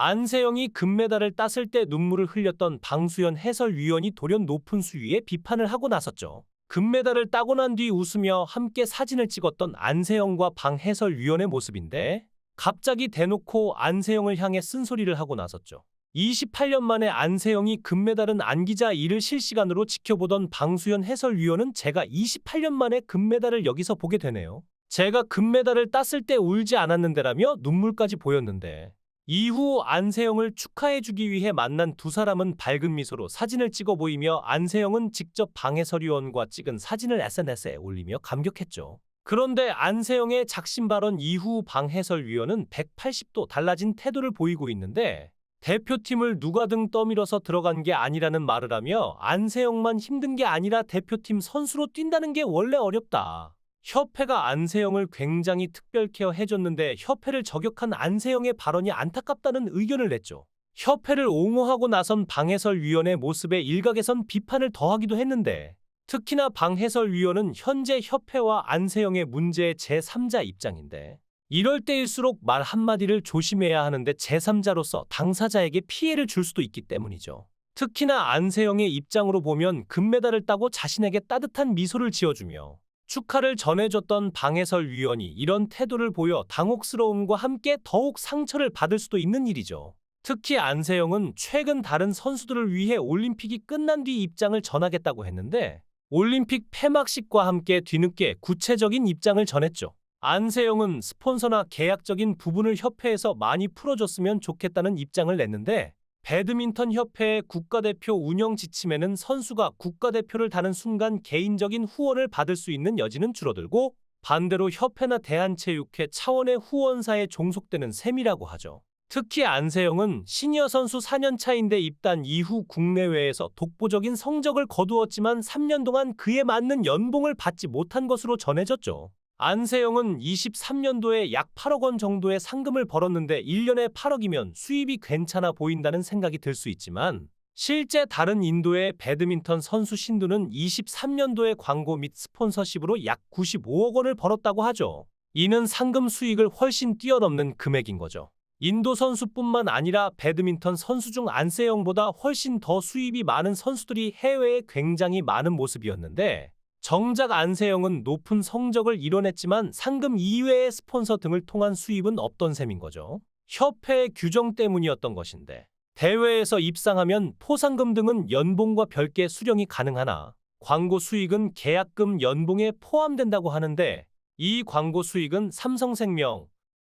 안세영이 금메달을 땄을 때 눈물을 흘렸던 방수현 해설위원이 돌연 높은 수위에 비판을 하고 나섰죠. 금메달을 따고 난 뒤 웃으며 함께 사진을 찍었던 안세영과 방 해설위원의 모습인데 갑자기 대놓고 안세영을 향해 쓴소리를 하고 나섰죠. 28년 만에 안세영이 금메달은 안기자 이를 실시간으로 지켜보던 방수현 해설위원은 제가 28년 만에 금메달을 여기서 보게 되네요. 제가 금메달을 땄을 때 울지 않았는데라며 눈물까지 보였는데 이후 안세영을 축하해주기 위해 만난 두 사람은 밝은 미소로 사진을 찍어 보이며 안세영은 직접 방 해설위원과 찍은 사진을 SNS에 올리며 감격했죠. 그런데 안세영의 작심 발언 이후 방 해설위원은 180도 달라진 태도를 보이고 있는데 대표팀을 누가 등 떠밀어서 들어간 게 아니라는 말을 하며 안세영만 힘든 게 아니라 대표팀 선수로 뛴다는 게 원래 어렵다. 협회가 안세영을 굉장히 특별 케어해줬는데 협회를 저격한 안세영의 발언이 안타깝다는 의견을 냈죠. 협회를 옹호하고 나선 방 해설위원의 모습에 일각에선 비판을 더하기도 했는데 특히나 방 해설위원은 현재 협회와 안세영의 문제의 제3자 입장인데 이럴 때일수록 말 한마디를 조심해야 하는데 제3자로서 당사자에게 피해를 줄 수도 있기 때문이죠. 특히나 안세영의 입장으로 보면 금메달을 따고 자신에게 따뜻한 미소를 지어주며 축하를 전해줬던 방 해설위원이 이런 태도를 보여 당혹스러움과 함께 더욱 상처를 받을 수도 있는 일이죠. 특히 안세영은 최근 다른 선수들을 위해 올림픽이 끝난 뒤 입장을 전하겠다고 했는데 올림픽 폐막식과 함께 뒤늦게 구체적인 입장을 전했죠. 안세영은 스폰서나 계약적인 부분을 협회에서 많이 풀어줬으면 좋겠다는 입장을 냈는데 배드민턴 협회의 국가대표 운영 지침에는 선수가 국가대표를 다는 순간 개인적인 후원을 받을 수 있는 여지는 줄어들고 반대로 협회나 대한체육회 차원의 후원사에 종속되는 셈이라고 하죠. 특히 안세영은 시니어 선수 4년 차인데 입단 이후 국내외에서 독보적인 성적을 거두었지만 3년 동안 그에 맞는 연봉을 받지 못한 것으로 전해졌죠. 안세영은 23년도에 약 8억 원 정도의 상금을 벌었는데 1년에 8억이면 수입이 괜찮아 보인다는 생각이 들 수 있지만 실제 다른 인도의 배드민턴 선수 신두는 23년도에 광고 및 스폰서십으로 약 95억 원을 벌었다고 하죠. 이는 상금 수익을 훨씬 뛰어넘는 금액인 거죠. 인도 선수뿐만 아니라 배드민턴 선수 중 안세영보다 훨씬 더 수입이 많은 선수들이 해외에 굉장히 많은 모습이었는데 정작 안세영은 높은 성적을 이뤄냈지만 상금 이외의 스폰서 등을 통한 수입은 없던 셈인 거죠. 협회의 규정 때문이었던 것인데 대회에서 입상하면 포상금 등은 연봉과 별개 수령이 가능하나 광고 수익은 계약금 연봉에 포함된다고 하는데 이 광고 수익은 삼성생명,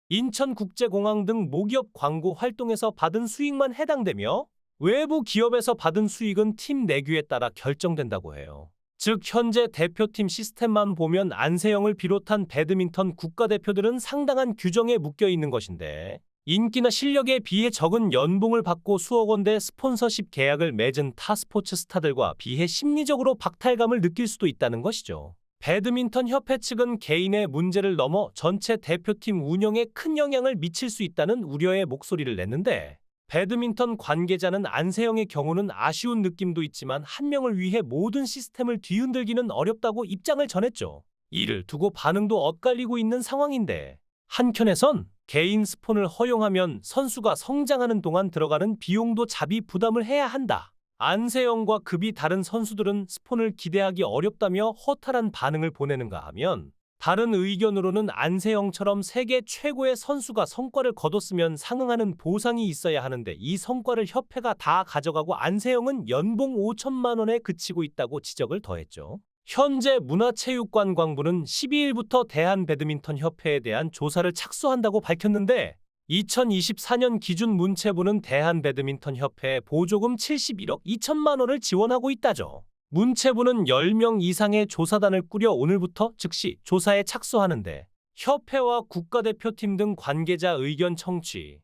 인천국제공항 등 모기업 광고 활동에서 받은 수익만 해당되며 외부 기업에서 받은 수익은 팀 내규에 따라 결정된다고 해요. 즉 현재 대표팀 시스템만 보면 안세영을 비롯한 배드민턴 국가대표들은 상당한 규정에 묶여 있는 것인데 인기나 실력에 비해 적은 연봉을 받고 수억 원대 스폰서십 계약을 맺은 타 스포츠 스타들과 비해 심리적으로 박탈감을 느낄 수도 있다는 것이죠. 배드민턴 협회 측은 개인의 문제를 넘어 전체 대표팀 운영에 큰 영향을 미칠 수 있다는 우려의 목소리를 냈는데 배드민턴 관계자는 안세영의 경우는 아쉬운 느낌도 있지만 한 명을 위해 모든 시스템을 뒤흔들기는 어렵다고 입장을 전했죠. 이를 두고 반응도 엇갈리고 있는 상황인데 한켠에선 개인 스폰을 허용하면 선수가 성장하는 동안 들어가는 비용도 자비 부담을 해야 한다. 안세영과 급이 다른 선수들은 스폰을 기대하기 어렵다며 허탈한 반응을 보내는가 하면 다른 의견으로는 안세영처럼 세계 최고의 선수가 성과를 거뒀으면 상응하는 보상이 있어야 하는데 이 성과를 협회가 다 가져가고 안세영은 연봉 5천만 원에 그치고 있다고 지적을 더했죠. 현재 문화체육관광부는 12일부터 대한배드민턴협회에 대한 조사를 착수한다고 밝혔는데 2024년 기준 문체부는 대한배드민턴협회에 보조금 71억 2천만 원을 지원하고 있다죠. 문체부는 10명 이상의 조사단을 꾸려 오늘부터 즉시 조사에 착수하는데 협회와 국가대표팀 등 관계자 의견 청취,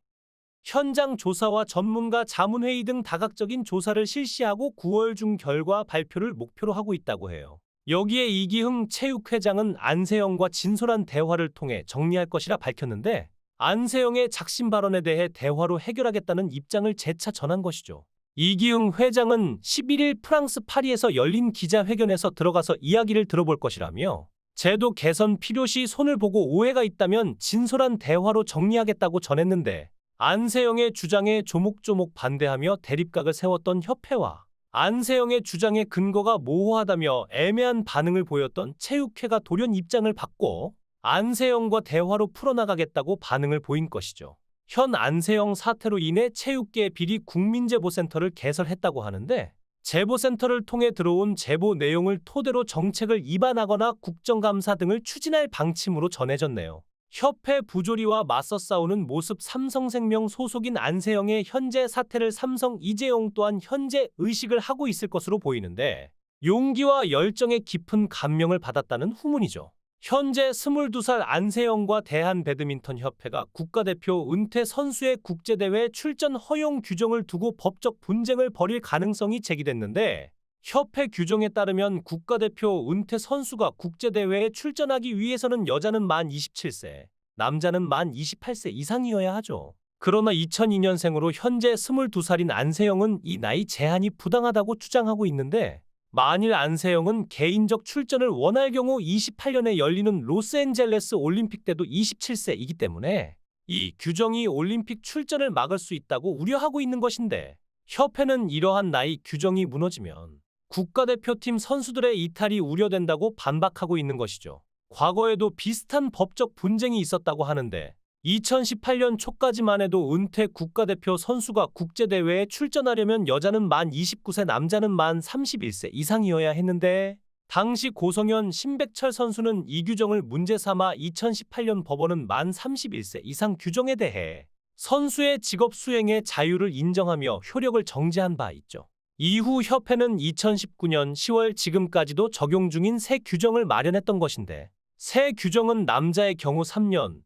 현장 조사와 전문가 자문회의 등 다각적인 조사를 실시하고 9월 중 결과 발표를 목표로 하고 있다고 해요. 여기에 이기흥 체육회장은 안세영과 진솔한 대화를 통해 정리할 것이라 밝혔는데 안세영의 작심 발언에 대해 대화로 해결하겠다는 입장을 재차 전한 것이죠. 이기흥 회장은 11일 프랑스 파리에서 열린 기자회견에서 들어가서 이야기를 들어볼 것이라며 제도 개선 필요시 손을 보고 오해가 있다면 진솔한 대화로 정리하겠다고 전했는데 안세영의 주장에 조목조목 반대하며 대립각을 세웠던 협회와 안세영의 주장의 근거가 모호하다며 애매한 반응을 보였던 체육회가 돌연 입장을 바꿔 안세영과 대화로 풀어나가겠다고 반응을 보인 것이죠. 현 안세영 사태로 인해 체육계 비리 국민제보센터를 개설했다고 하는데, 제보센터를 통해 들어온 제보 내용을 토대로 정책을 입안하거나 국정감사 등을 추진할 방침으로 전해졌네요. 협회 부조리와 맞서 싸우는 모습. 삼성생명 소속인 안세영의 현재 사태를 삼성 이재용 또한 현재 의식을 하고 있을 것으로 보이는데, 용기와 열정의 깊은 감명을 받았다는 후문이죠. 현재 22살 안세영과 대한배드민턴협회가 국가대표 은퇴 선수의 국제대회 출전 허용 규정을 두고 법적 분쟁을 벌일 가능성이 제기됐는데, 협회 규정에 따르면 국가대표 은퇴 선수가 국제대회에 출전하기 위해서는 여자는 만 27세, 남자는 만 28세 이상이어야 하죠. 그러나 2002년생으로 현재 22살인 안세영은 이 나이 제한이 부당하다고 주장하고 있는데, 만일 안세영은 개인적 출전을 원할 경우 28년에 열리는 로스앤젤레스 올림픽 때도 27세이기 때문에 이 규정이 올림픽 출전을 막을 수 있다고 우려하고 있는 것인데, 협회는 이러한 나이 규정이 무너지면 국가대표팀 선수들의 이탈이 우려된다고 반박하고 있는 것이죠. 과거에도 비슷한 법적 분쟁이 있었다고 하는데, 2018년 초까지만 해도 은퇴 국가대표 선수가 국제대회에 출전하려면 여자는 만 29세, 남자는 만 31세 이상이어야 했는데, 당시 고성현, 신백철 선수는 이 규정을 문제 삼아 2018년 법원은 만 31세 이상 규정에 대해 선수의 직업 수행의 자유를 인정하며 효력을 정지한 바 있죠. 이후 협회는 2019년 10월 지금까지도 적용 중인 새 규정을 마련했던 것인데, 새 규정은 남자의 경우 3년,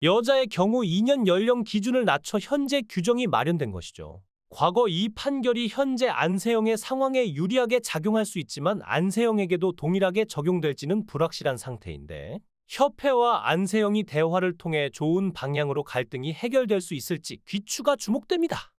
여자의 경우 2년 연령 기준을 낮춰 현재 규정이 마련된 것이죠. 과거 이 판결이 현재 안세영의 상황에 유리하게 작용할 수 있지만 안세영에게도 동일하게 적용될지는 불확실한 상태인데, 협회와 안세영이 대화를 통해 좋은 방향으로 갈등이 해결될 수 있을지 귀추가 주목됩니다.